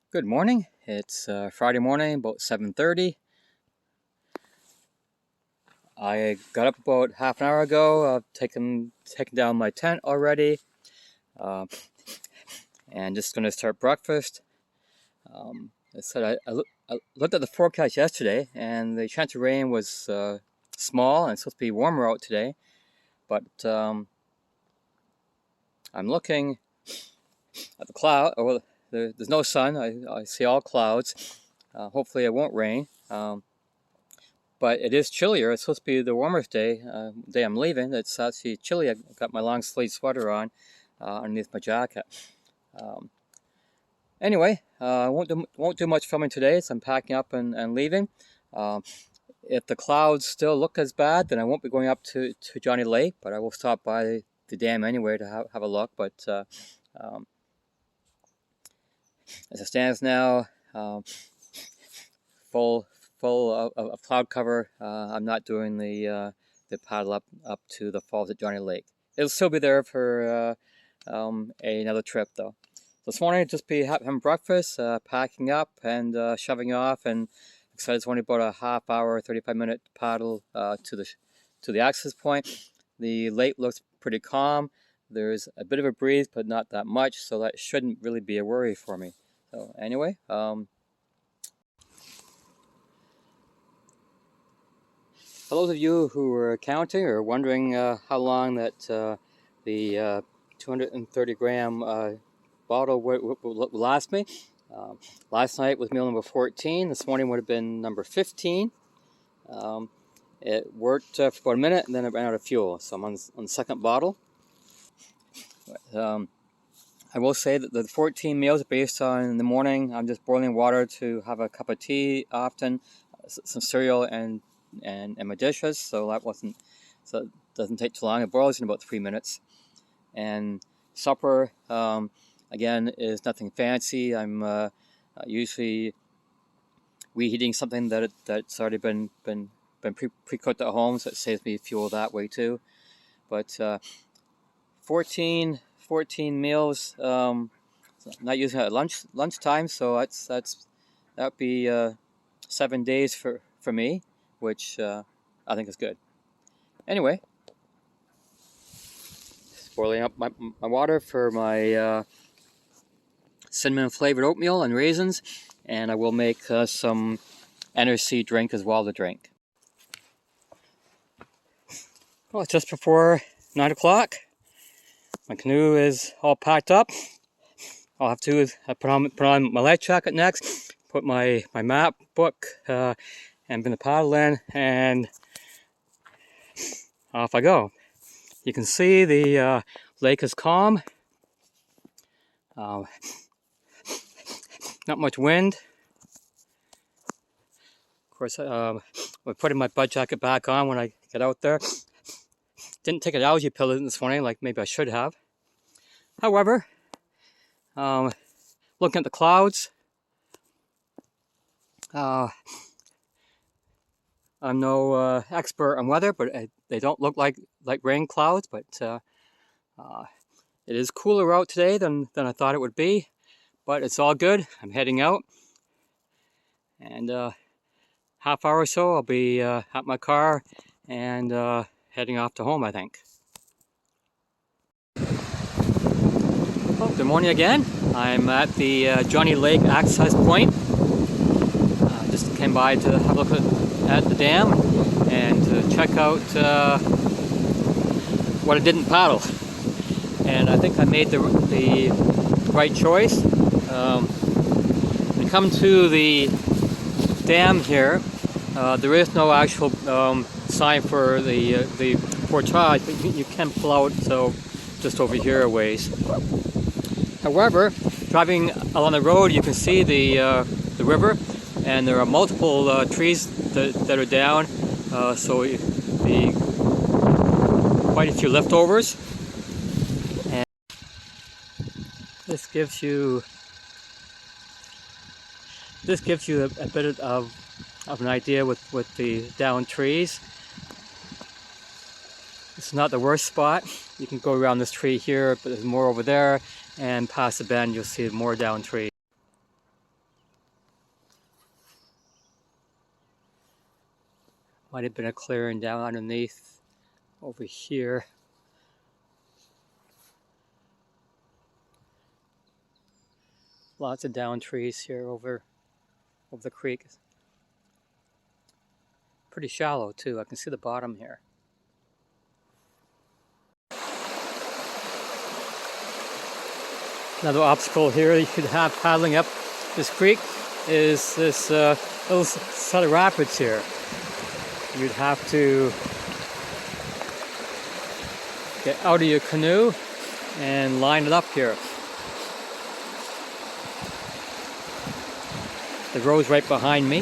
Good morning. It's Friday morning, about 7:30. I got up about half an hour ago. I've taken down my tent already, uh, and just going to start breakfast. I said I looked at the forecast yesterday, and the chance of rain was small, and it's supposed to be warmer out today. But I'm looking at the cloud. Well, there's no sun. I see all clouds. Hopefully, it won't rain. But it is chillier. It's supposed to be the warmest day. Day I'm leaving. It's actually chilly. I've got my long sleeve sweater on underneath my jacket. Anyway, I won't do much filming today, so I'm packing up and leaving. If the clouds still look as bad, then I won't be going up to Johnnie Lake, but I will stop by the dam anyway to have a look. But as it stands now, full of cloud cover. I'm not doing the paddle up to the falls at Johnnie Lake. It'll still be there for another trip though. This morning I'll just be having breakfast, packing up and shoving off, and excited. It's only about a half hour, 35-minute paddle to the access point. The lake looks pretty calm. There's a bit of a breeze, but not that much, so that shouldn't really be a worry for me. So anyway, for those of you who were counting or wondering how long that the 230-gram bottle would last me, last night was meal number 14. This morning would have been number 15. It worked for about a minute, and then it ran out of fuel, so I'm on the second bottle. But, I will say that the 14 meals are based on, in the morning, I'm just boiling water to have a cup of tea often, some cereal and my dishes, so it doesn't take too long. It boils in about 3 minutes. And supper, again, is nothing fancy. I'm usually reheating something that's already been pre-cooked at home, so it saves me fuel that way too. But 14 meals, not using it at lunchtime, so that'd be 7 days for me, which I think is good. Anyway, boiling up my water for my cinnamon flavored oatmeal and raisins, and I will make some energy drink as well to drink. Well, it's just before 9 o'clock. My canoe is all packed up. All I have to do is put on my life jacket next, put my map book, and bring the paddle in, and off I go. You can see the lake is calm. Not much wind. Of course, I'm putting my butt jacket back on when I get out there. Didn't take an algae pill this morning like maybe I should have. However, looking at the clouds, I'm no expert on weather, but they don't look like rain clouds. But it is cooler out today than I thought it would be. But it's all good. I'm heading out, and half hour or so I'll be at my car and heading off to home, I think. Well, good morning again. I'm at the Johnnie Lake access point. Just came by to have a look at the dam and to check out what I didn't paddle. And I think I made the right choice. When you come to the dam here, there is no actual sign for the portage, but you can pull out so just over here a ways. However, driving along the road, you can see the river, and there are multiple trees that are down, so the quite a few leftovers. And this gives you a bit of an idea with the downed trees. It's not the worst spot. You can go around this tree here, but there's more over there, and past the bend you'll see more downed trees. Might have been a clearing down underneath over here. Lots of down trees here over the creek. Pretty shallow too. I can see the bottom here. Another obstacle here you could have paddling up this creek is this little set of rapids here. You'd have to get out of your canoe and line it up here. The road's right behind me.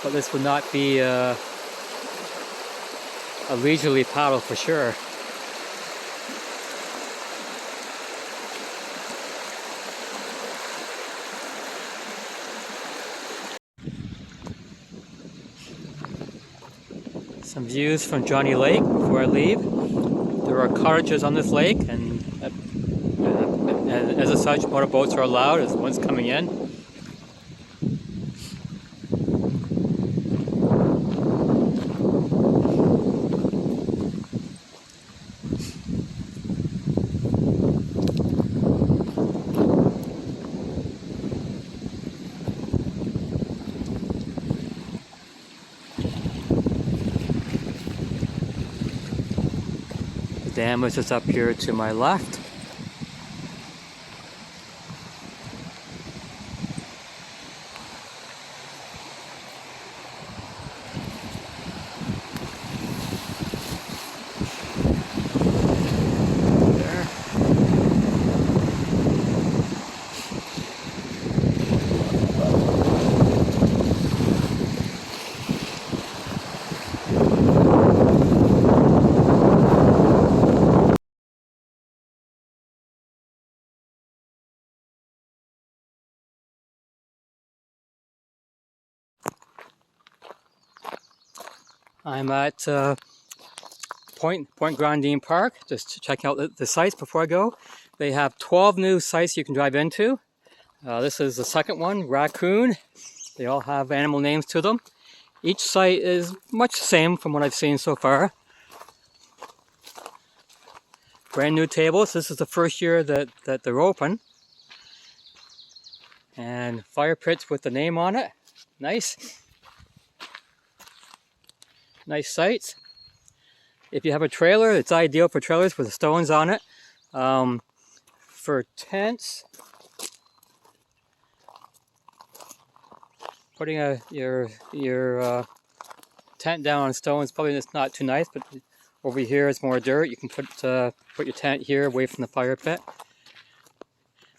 But this would not be a leisurely paddle for sure. Some views from Johnnie Lake before I leave. There are cottages on this lake, and as such, motorboats are allowed as one's coming in. The dam is just up here to my left. I'm at Point Grondine Park, just to check out the sites before I go. They have 12 new sites you can drive into. This is the second one, Raccoon. They all have animal names to them. Each site is much the same from what I've seen so far. Brand new tables. This is the first year that they're open. And fire pits with the name on it. Nice. Nice sites. If you have a trailer, it's ideal for trailers with the stones on it. For tents, putting your tent down on stones probably is not too nice, but over here it's more dirt. You can put your tent here away from the fire pit.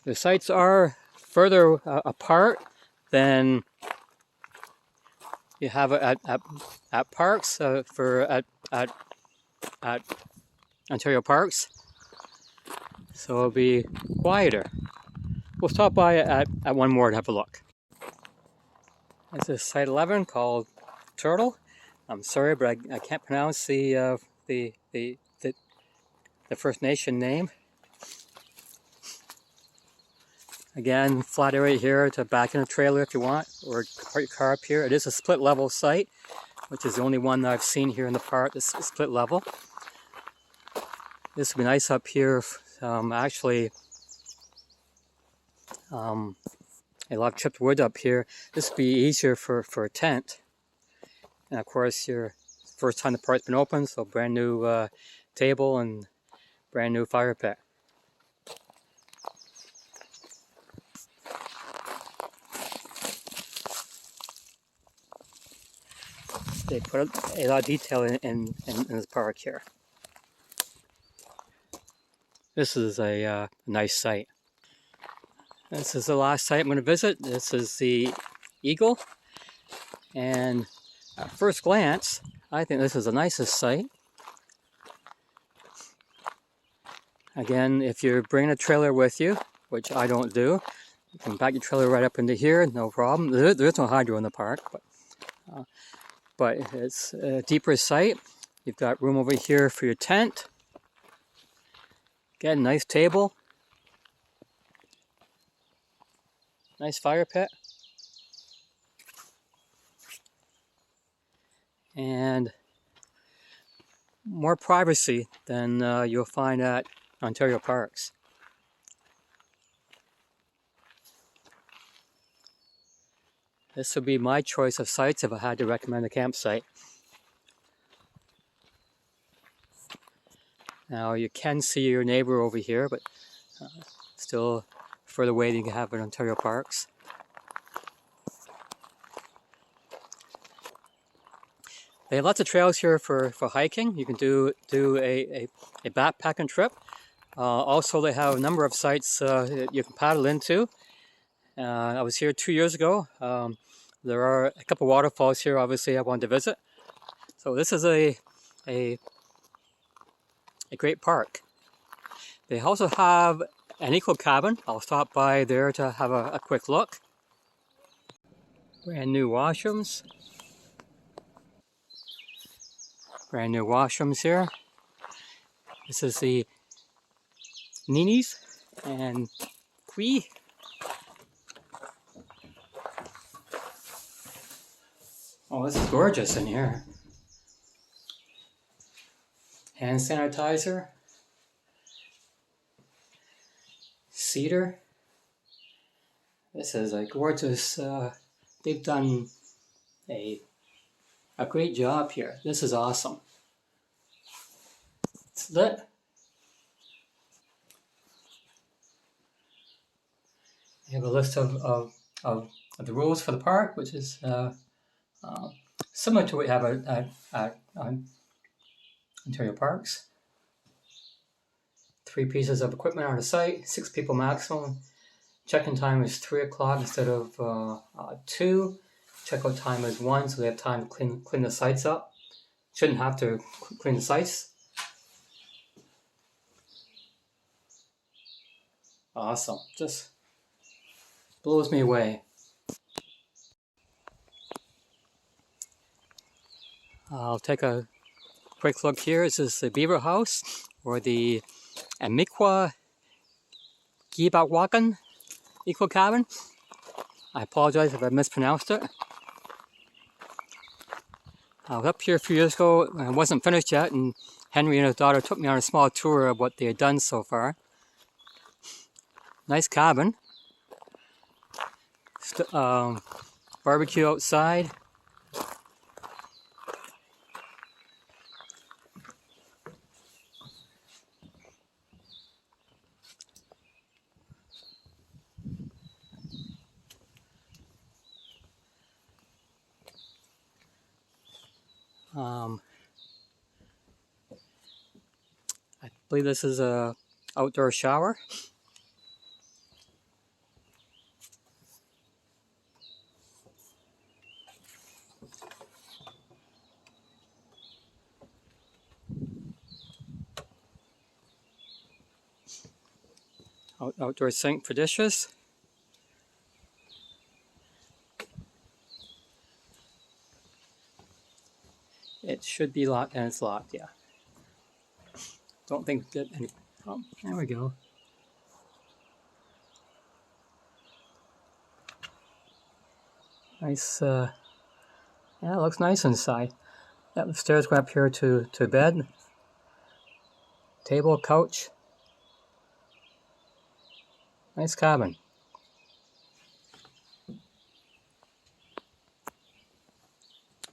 The sites are further apart than you have at parks at Ontario Parks, so it'll be quieter. We'll stop by at one more to have a look. This is site 11 called Turtle. I'm sorry, but I can't pronounce the First Nation name. Again, flat area here to back in a trailer if you want, or park your car up here. It is a split level site, which is the only one that I've seen here in the park, this split level. This would be nice up here. Actually, a lot of chipped wood up here. This would be easier for a tent. And of course, your first time the park's been open, so brand new table and brand new fire pit. They put a lot of detail in this park here. This is a nice site. This is the last site I'm going to visit. This is the Eagle. And at first glance, I think this is the nicest site. Again, if you're bringing a trailer with you, which I don't do, you can back your trailer right up into here, no problem. There's no hydro in the park, but it's a deeper site. You've got room over here for your tent. Again, nice table. Nice fire pit. and more privacy than you'll find at Ontario parks. This would be my choice of sites if I had to recommend a campsite. Now you can see your neighbor over here, but still further away than you can have in Ontario parks. They have lots of trails here for hiking. You can do a backpacking trip. Also, they have a number of sites you can paddle into. I was here 2 years ago. There are a couple waterfalls here, obviously, I wanted to visit. So this is a great park. They also have an eco cabin. I'll stop by there to have a quick look. Brand new washrooms. Brand new washrooms here. This is the Ninis and Kui. Oh, this is gorgeous in here. Hand sanitizer. Cedar. This is a gorgeous, they've done a great job here. This is awesome. It's lit. They have a list of the rules for the park, which is similar to what you have at Ontario parks. 3 pieces of equipment on the site, 6 people maximum. Check-in time is 3 o'clock instead of 2. Checkout time is 1, so they have time to clean the sites up. Shouldn't have to clean the sites. Awesome, just blows me away. I'll take a quick look here. This is the Beaver House, or the Amikwa Gibawakan Eco Cabin. I apologize if I mispronounced it. I was up here a few years ago, and it wasn't finished yet, and Henry and his daughter took me on a small tour of what they had done so far. Nice cabin. Barbecue outside. I believe this is a outdoor shower. Outdoor sink for dishes. It should be locked, and it's locked, yeah. Don't think that any... Oh, there we go. Nice, yeah, it looks nice inside. Yeah, the stairs go up here to bed. Table, couch. Nice cabin.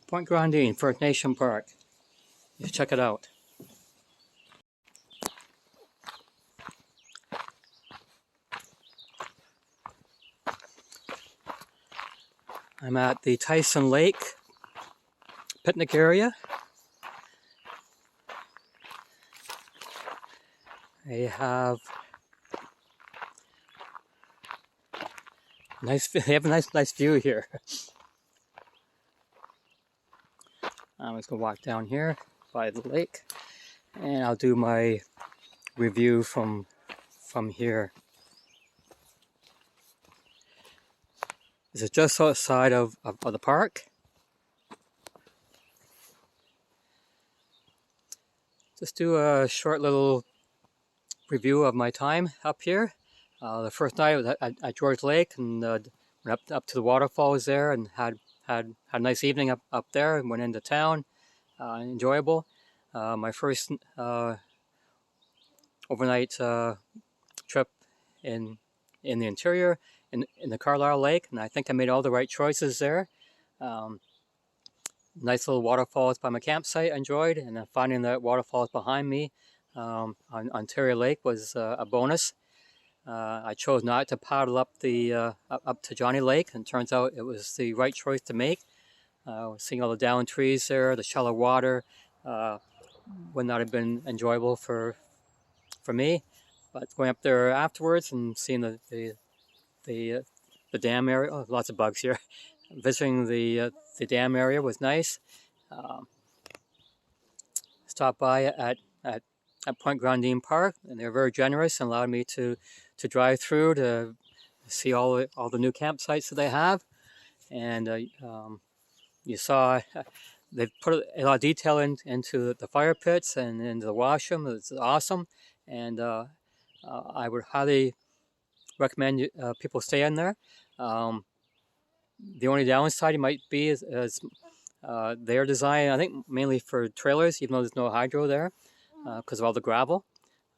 Point Grondine, First Nation Park. You should check it out. I'm at the Tyson Lake picnic area. They have a nice view here. I'm just gonna walk down here by the lake, and I'll do my review from here. This is just outside of the park. Just do a short little review of my time up here. The first night was at George Lake, and went up to the waterfalls there and had had a nice evening up there and went into town. Enjoyable. My first overnight trip in the interior in the Carlyle Lake, and I think I made all the right choices there. Nice little waterfalls by my campsite I enjoyed, and then finding the waterfalls behind me on Ontario Lake was a bonus. I chose not to paddle up up to Johnnie Lake, and turns out it was the right choice to make. Seeing all the down trees there, the shallow water, would not have been enjoyable for me. But going up there afterwards and seeing the dam area, oh, lots of bugs here. Visiting the dam area was nice. Stopped by at Point Grondine Park, and they were very generous and allowed me to drive through to see all the new campsites that they have. And you saw they've put a lot of detail into the fire pits and into the washroom. It's awesome, and I would highly recommend people stay in there. The only downside you might be is their design, I think, mainly for trailers, even though there's no hydro there because of all the gravel.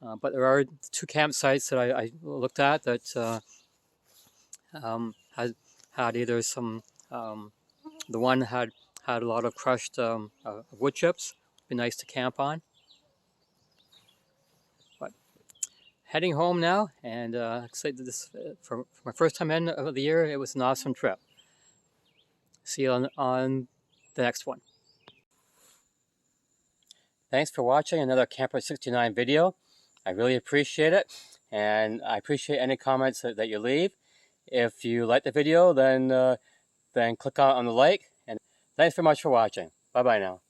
But there are 2 campsites that I looked at that had either some, the one had a lot of crushed wood chips. Be nice to camp on. But heading home now, and say this for my first time in of the year, it was an awesome trip. See you on the next one. Thanks for watching another Camper 69 video. I really appreciate it, and I appreciate any comments that you leave. If you like the video, then click on the like, and thanks very much for watching. Bye bye now.